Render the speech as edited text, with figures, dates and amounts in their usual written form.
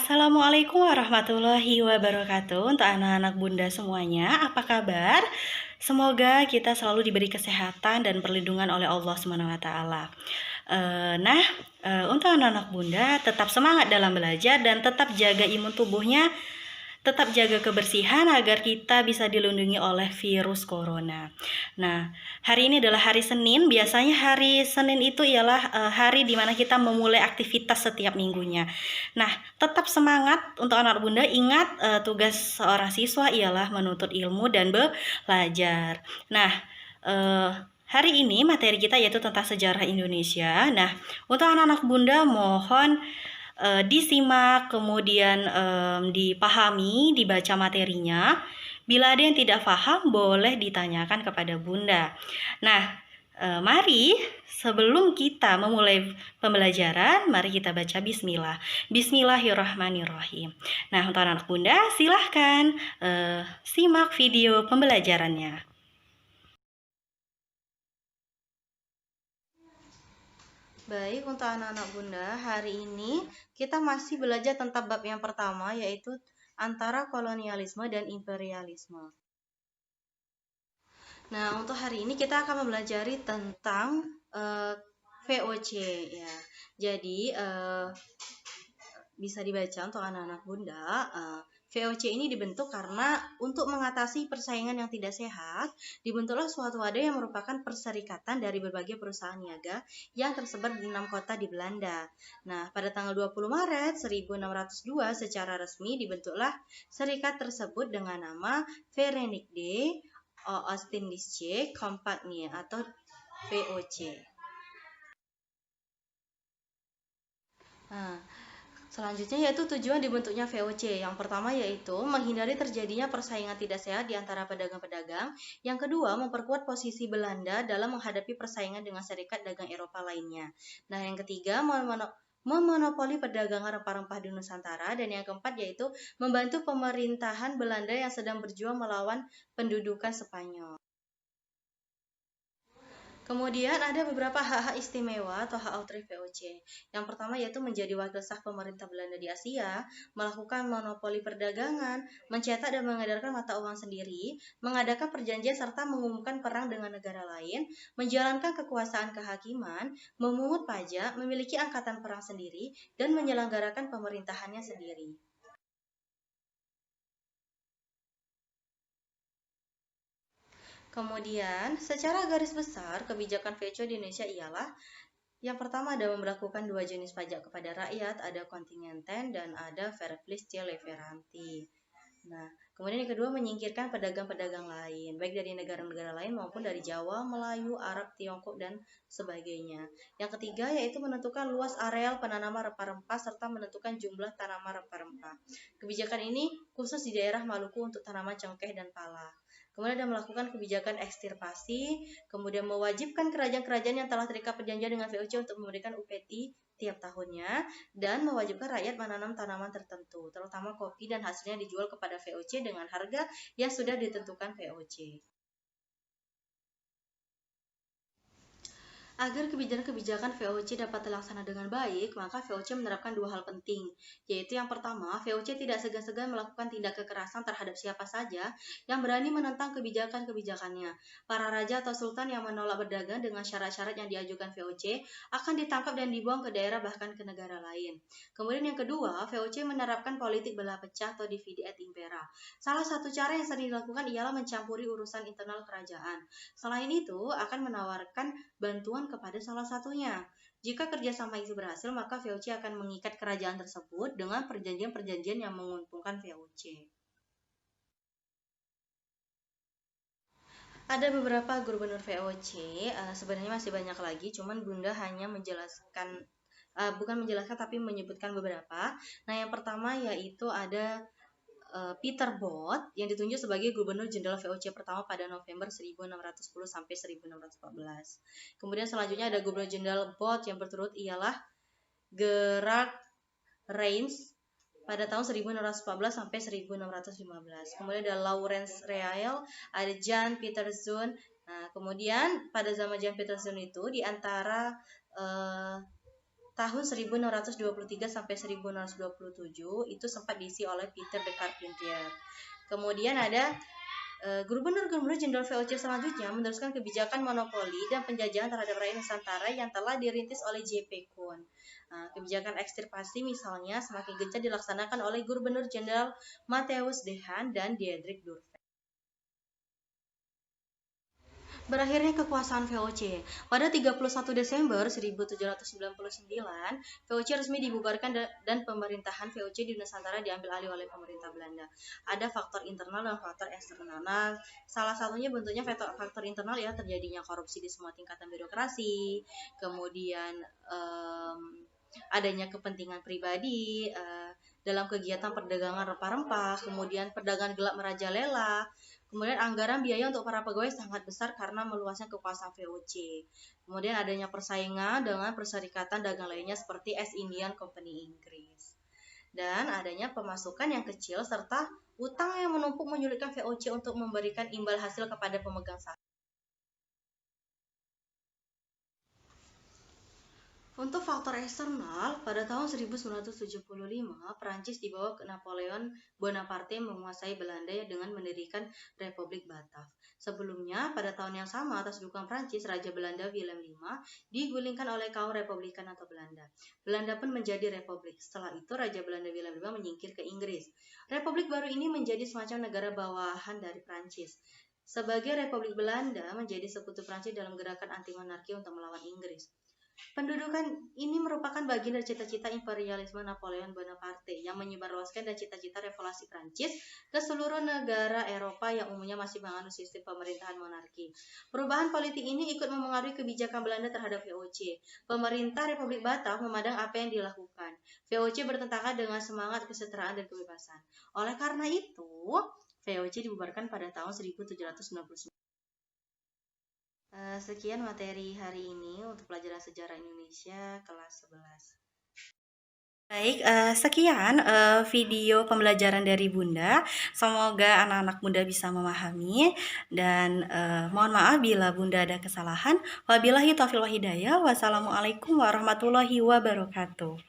Assalamualaikum warahmatullahi wabarakatuh. Untuk anak-anak bunda semuanya, apa kabar? Semoga kita selalu diberi kesehatan dan perlindungan oleh Allah SWT. Untuk anak-anak bunda, tetap semangat dalam belajar dan tetap jaga imun tubuhnya, tetap jaga kebersihan agar kita bisa dilindungi oleh virus corona. Nah, hari ini adalah hari Senin. Biasanya hari Senin itu ialah hari di mana kita memulai aktivitas setiap minggunya. Nah, tetap semangat untuk anak bunda. Ingat, tugas seorang siswa ialah menuntut ilmu dan belajar. Nah, hari ini materi kita yaitu tentang sejarah Indonesia. Nah, untuk anak-anak bunda mohon disimak, kemudian dipahami, dibaca materinya. Bila ada yang tidak paham, boleh ditanyakan kepada bunda. Nah, mari sebelum kita memulai pembelajaran, mari kita baca bismillah. Bismillahirrahmanirrahim. Nah, untuk anak bunda, silahkan simak video pembelajarannya. Baik, untuk anak-anak bunda, hari ini kita masih belajar tentang bab yang pertama, yaitu antara kolonialisme dan imperialisme. Nah, untuk hari ini kita akan mempelajari tentang VOC ya. Jadi bisa dibaca untuk anak-anak bunda. VOC ini dibentuk karena untuk mengatasi persaingan yang tidak sehat, dibentuklah suatu wadah yang merupakan perserikatan dari berbagai perusahaan niaga yang tersebar di 6 kota di Belanda. Nah, pada tanggal 20 Maret 1602 secara resmi dibentuklah serikat tersebut dengan nama Verenigde Oostindische Compagnie atau VOC. Nah, selanjutnya yaitu tujuan dibentuknya VOC. Yang pertama yaitu menghindari terjadinya persaingan tidak sehat di antara pedagang-pedagang. Yang kedua, memperkuat posisi Belanda dalam menghadapi persaingan dengan serikat dagang Eropa lainnya. Nah, yang ketiga, memonopoli perdagangan rempah-rempah di Nusantara. Dan yang keempat yaitu membantu pemerintahan Belanda yang sedang berjuang melawan pendudukan Spanyol. Kemudian ada beberapa hak-hak istimewa atau hak otoriter VOC. Yang pertama yaitu menjadi wakil sah pemerintah Belanda di Asia, melakukan monopoli perdagangan, mencetak dan mengedarkan mata uang sendiri, mengadakan perjanjian serta mengumumkan perang dengan negara lain, menjalankan kekuasaan kehakiman, memungut pajak, memiliki angkatan perang sendiri, dan menyelenggarakan pemerintahannya sendiri. Kemudian, secara garis besar, kebijakan VOC di Indonesia ialah yang pertama ada memberlakukan 2 jenis pajak kepada rakyat, ada kontingenten dan ada verpflichtige leveranti. Nah, kemudian yang kedua menyingkirkan pedagang-pedagang lain, baik dari negara-negara lain maupun dari Jawa, Melayu, Arab, Tiongkok, dan sebagainya. Yang ketiga yaitu menentukan luas areal penanaman rempah-rempah serta menentukan jumlah tanaman rempah-rempah. Kebijakan ini khusus di daerah Maluku untuk tanaman cengkeh dan pala. Kemudian ada melakukan kebijakan ekstirpasi, kemudian mewajibkan kerajaan-kerajaan yang telah terikat perjanjian dengan VOC untuk memberikan UPT tiap tahunnya, dan mewajibkan rakyat menanam tanaman tertentu, terutama kopi, dan hasilnya dijual kepada VOC dengan harga yang sudah ditentukan VOC. Agar kebijakan-kebijakan VOC dapat terlaksana dengan baik, maka VOC menerapkan 2 hal penting, yaitu yang pertama, VOC tidak segan-segan melakukan tindak kekerasan terhadap siapa saja yang berani menentang kebijakan-kebijakannya. Para raja atau sultan yang menolak berdagang dengan syarat-syarat yang diajukan VOC akan ditangkap dan dibuang ke daerah bahkan ke negara lain. Kemudian yang kedua, VOC menerapkan politik belah pecah atau divide et impera. Salah satu cara yang sering dilakukan ialah mencampuri urusan internal kerajaan. Selain itu, akan menawarkan bantuan kepada salah satunya. Jika kerjasama itu berhasil, maka VOC akan mengikat kerajaan tersebut dengan perjanjian-perjanjian yang menguntungkan VOC. Ada beberapa gubernur VOC, sebenarnya masih banyak lagi, cuman Bunda hanya menjelaskan, bukan menjelaskan tapi menyebutkan beberapa. Nah, yang pertama yaitu ada Peter Both yang ditunjuk sebagai Gubernur Jenderal VOC pertama pada November 1610 sampai 1614. Kemudian selanjutnya ada Gubernur Jenderal Both yang berturut ialah Gerard Reims pada tahun 1614 sampai 1615. Kemudian ada Lawrence Real, ada Jan Pieterszoon. Nah, kemudian pada zaman Jan Pieterszoon itu di antara tahun 1623 sampai 1627 itu sempat diisi oleh Peter de Carpentier. Kemudian ada Gubernur-Gubernur Jenderal VOC selanjutnya meneruskan kebijakan monopoli dan penjajahan terhadap rakyat Nusantara yang telah dirintis oleh J.P. Kuhn. Kebijakan ekstirpasi misalnya semakin gencar dilaksanakan oleh Gubernur Jenderal Matthäus Dehaene dan Diederik Durfey. Berakhirnya kekuasaan VOC. Pada 31 Desember 1799, VOC resmi dibubarkan dan pemerintahan VOC di Nusantara diambil alih oleh pemerintah Belanda. Ada faktor internal dan faktor eksternal. Nah, salah satunya bentuknya faktor internal ya, terjadinya korupsi di semua tingkatan birokrasi, kemudian adanya kepentingan pribadi dalam kegiatan perdagangan rempah-rempah, kemudian perdagangan gelap merajalela. Kemudian anggaran biaya untuk para pegawai sangat besar karena meluasnya kekuasaan VOC. Kemudian adanya persaingan dengan perserikatan dagang lainnya seperti East Indian Company Inggris. Dan adanya pemasukan yang kecil serta utang yang menumpuk menyulitkan VOC untuk memberikan imbal hasil kepada pemegang saham. Untuk faktor eksternal, pada tahun 1975, Prancis di bawah Napoleon Bonaparte menguasai Belanda dengan mendirikan Republik Batav. Sebelumnya, pada tahun yang sama atas dukungan Prancis, Raja Belanda Willem V digulingkan oleh kaum Republikan atau Belanda. Belanda pun menjadi republik. Setelah itu, Raja Belanda Willem V menyingkir ke Inggris. Republik baru ini menjadi semacam negara bawahan dari Prancis. Sebagai Republik Belanda menjadi sekutu Prancis dalam gerakan anti-monarki untuk melawan Inggris. Pendudukan ini merupakan bagian dari cita-cita imperialisme Napoleon Bonaparte yang menyebarluaskan dan cita-cita revolusi Prancis ke seluruh negara Eropa yang umumnya masih menganut sistem pemerintahan monarki. Perubahan politik ini ikut memengaruhi kebijakan Belanda terhadap VOC. Pemerintah Republik Batav memandang apa yang dilakukan. VOC bertentangan dengan semangat kesetaraan dan kebebasan. Oleh karena itu, VOC dibubarkan pada tahun 1799. Sekian materi hari ini untuk pelajaran sejarah Indonesia kelas 11. Baik, sekian video pembelajaran dari Bunda. Semoga anak-anak Bunda bisa memahami dan mohon maaf bila Bunda ada kesalahan. Wabillahi taufiq wal hidayah. Wassalamualaikum warahmatullahi wabarakatuh.